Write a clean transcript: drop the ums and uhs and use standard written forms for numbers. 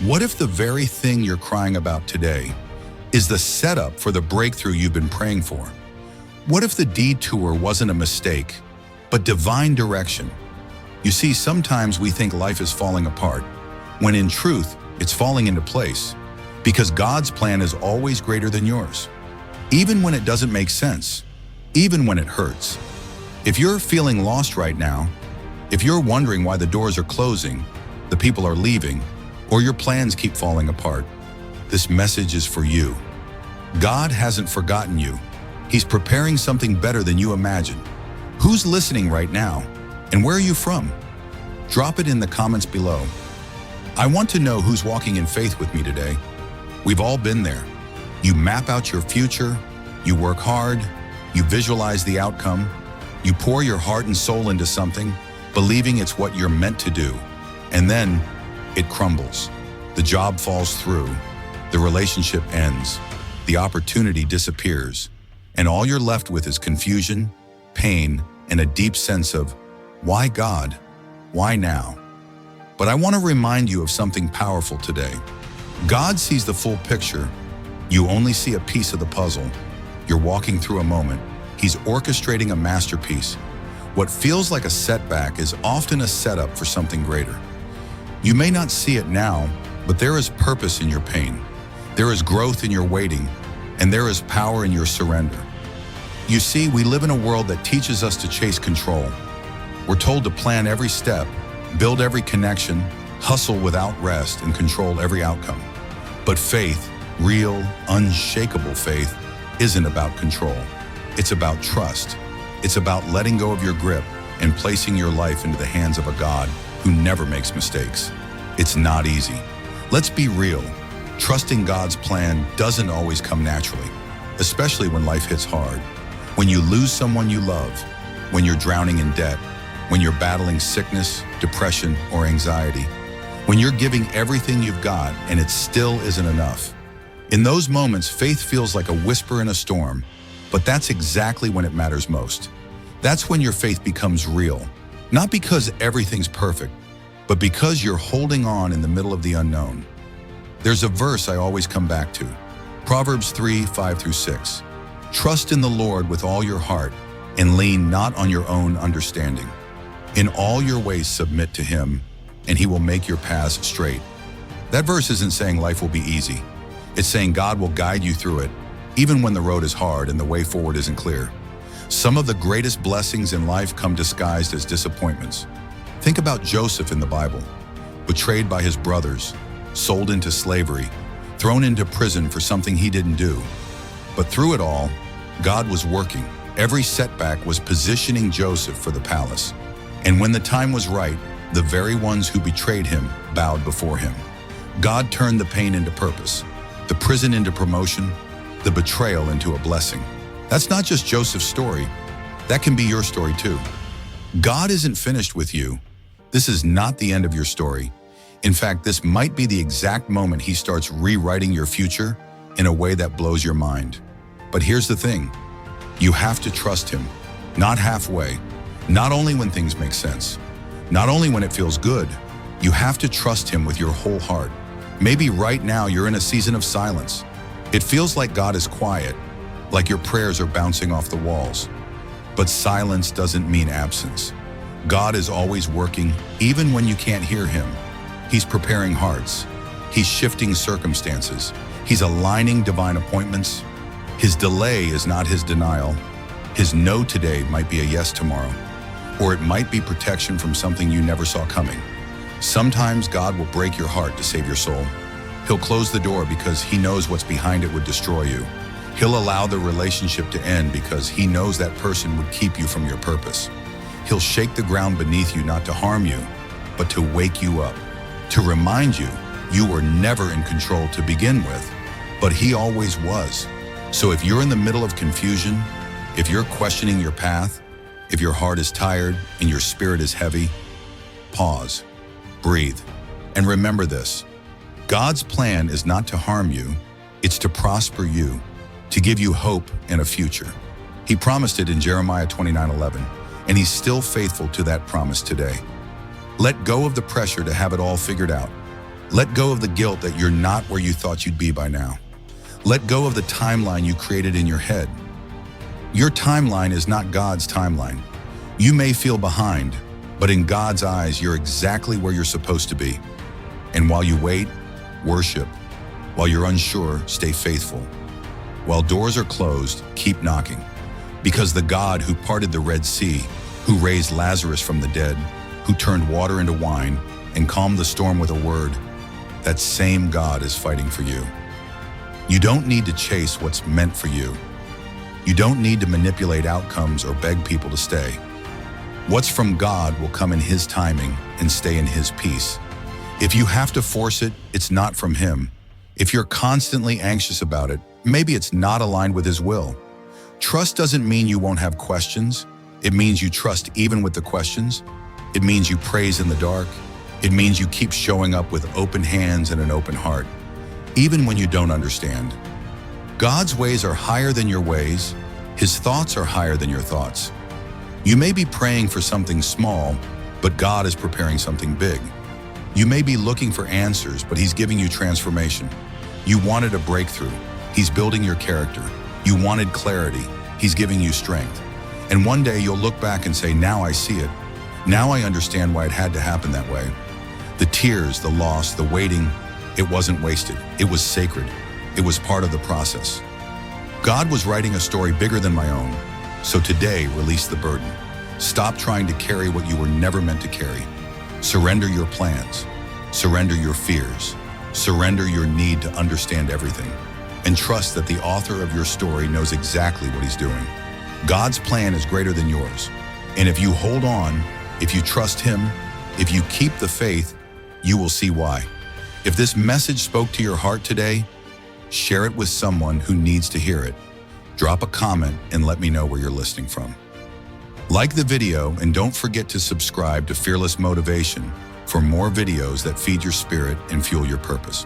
What if the very thing you're crying about today is the setup for the breakthrough you've been praying for? What if the detour wasn't a mistake, but divine direction? You see, sometimes we think life is falling apart, when in truth, it's falling into place, because God's plan is always greater than yours. Even when it doesn't make sense, even when it hurts. If you're feeling lost right now, if you're wondering why the doors are closing, the people are leaving, or your plans keep falling apart, this message is for you. God hasn't forgotten you. He's preparing something better than you imagined. Who's listening right now? And where are you from? Drop it in the comments below. I want to know who's walking in faith with me today. We've all been there. You map out your future, you work hard, you visualize the outcome, you pour your heart and soul into something, believing it's what you're meant to do. And then it crumbles. The job falls through, the relationship ends, the opportunity disappears, and all you're left with is confusion, pain, and a deep sense of, why God? Why now? But I want to remind you of something powerful today. God sees the full picture. You only see a piece of the puzzle. You're walking through a moment. He's orchestrating a masterpiece. What feels like a setback is often a setup for something greater. You may not see it now, but there is purpose in your pain. There is growth in your waiting, and there is power in your surrender. You see, we live in a world that teaches us to chase control. We're told to plan every step, build every connection, hustle without rest, and control every outcome. But faith, real, unshakable faith, isn't about control. It's about trust. It's about letting go of your grip and placing your life into the hands of a God who never makes mistakes. It's not easy. Let's be real. Trusting God's plan doesn't always come naturally, especially when life hits hard. When you lose someone you love, when you're drowning in debt, when you're battling sickness, depression, or anxiety, when you're giving everything you've got and it still isn't enough. In those moments, faith feels like a whisper in a storm, but that's exactly when it matters most. That's when your faith becomes real, not because everything's perfect, but because you're holding on in the middle of the unknown. There's a verse I always come back to, Proverbs 3:5-6. Trust in the Lord with all your heart and lean not on your own understanding. In all your ways submit to Him, and He will make your paths straight. That verse isn't saying life will be easy. It's saying God will guide you through it, even when the road is hard and the way forward isn't clear. Some of the greatest blessings in life come disguised as disappointments. Think about Joseph in the Bible, betrayed by his brothers, sold into slavery, thrown into prison for something he didn't do. But through it all, God was working. Every setback was positioning Joseph for the palace. And when the time was right, the very ones who betrayed him bowed before him. God turned the pain into purpose, the prison into promotion, the betrayal into a blessing. That's not just Joseph's story. That can be your story too. God isn't finished with you. This is not the end of your story. In fact, this might be the exact moment He starts rewriting your future in a way that blows your mind. But here's the thing. You have to trust Him, not halfway, not only when things make sense, not only when it feels good. You have to trust Him with your whole heart. Maybe right now you're in a season of silence. It feels like God is quiet, like your prayers are bouncing off the walls. But silence doesn't mean absence. God is always working, even when you can't hear Him. He's preparing hearts. He's shifting circumstances. He's aligning divine appointments. His delay is not His denial. His no today might be a yes tomorrow, or it might be protection from something you never saw coming. Sometimes God will break your heart to save your soul. He'll close the door because He knows what's behind it would destroy you. He'll allow the relationship to end because He knows that person would keep you from your purpose. He'll shake the ground beneath you not to harm you, but to wake you up, to remind you you were never in control to begin with, but He always was. So if you're in the middle of confusion, if you're questioning your path, if your heart is tired and your spirit is heavy, pause, breathe, and remember this. God's plan is not to harm you, it's to prosper you, to give you hope and a future. He promised it in Jeremiah 29:11, and He's still faithful to that promise today. Let go of the pressure to have it all figured out. Let go of the guilt that you're not where you thought you'd be by now. Let go of the timeline you created in your head. Your timeline is not God's timeline. You may feel behind, but in God's eyes, you're exactly where you're supposed to be. And while you wait, worship. While you're unsure, stay faithful. While doors are closed, keep knocking. Because the God who parted the Red Sea, who raised Lazarus from the dead, who turned water into wine and calmed the storm with a word, that same God is fighting for you. You don't need to chase what's meant for you. You don't need to manipulate outcomes or beg people to stay. What's from God will come in His timing and stay in His peace. If you have to force it, it's not from Him. If you're constantly anxious about it, maybe it's not aligned with His will. Trust doesn't mean you won't have questions. It means you trust even with the questions. It means you praise in the dark. It means you keep showing up with open hands and an open heart, even when you don't understand. God's ways are higher than your ways. His thoughts are higher than your thoughts. You may be praying for something small, but God is preparing something big. You may be looking for answers, but He's giving you transformation. You wanted a breakthrough. He's building your character. You wanted clarity. He's giving you strength. And one day you'll look back and say, now I see it. Now I understand why it had to happen that way. The tears, the loss, the waiting, it wasn't wasted. It was sacred. It was part of the process. God was writing a story bigger than my own. So today, release the burden. Stop trying to carry what you were never meant to carry. Surrender your plans. Surrender your fears. Surrender your need to understand everything. And trust that the author of your story knows exactly what He's doing. God's plan is greater than yours. And if you hold on, if you trust Him, if you keep the faith, you will see why. If this message spoke to your heart today, share it with someone who needs to hear it. Drop a comment and let me know where you're listening from. Like the video and don't forget to subscribe to Fearless Motivation for more videos that feed your spirit and fuel your purpose.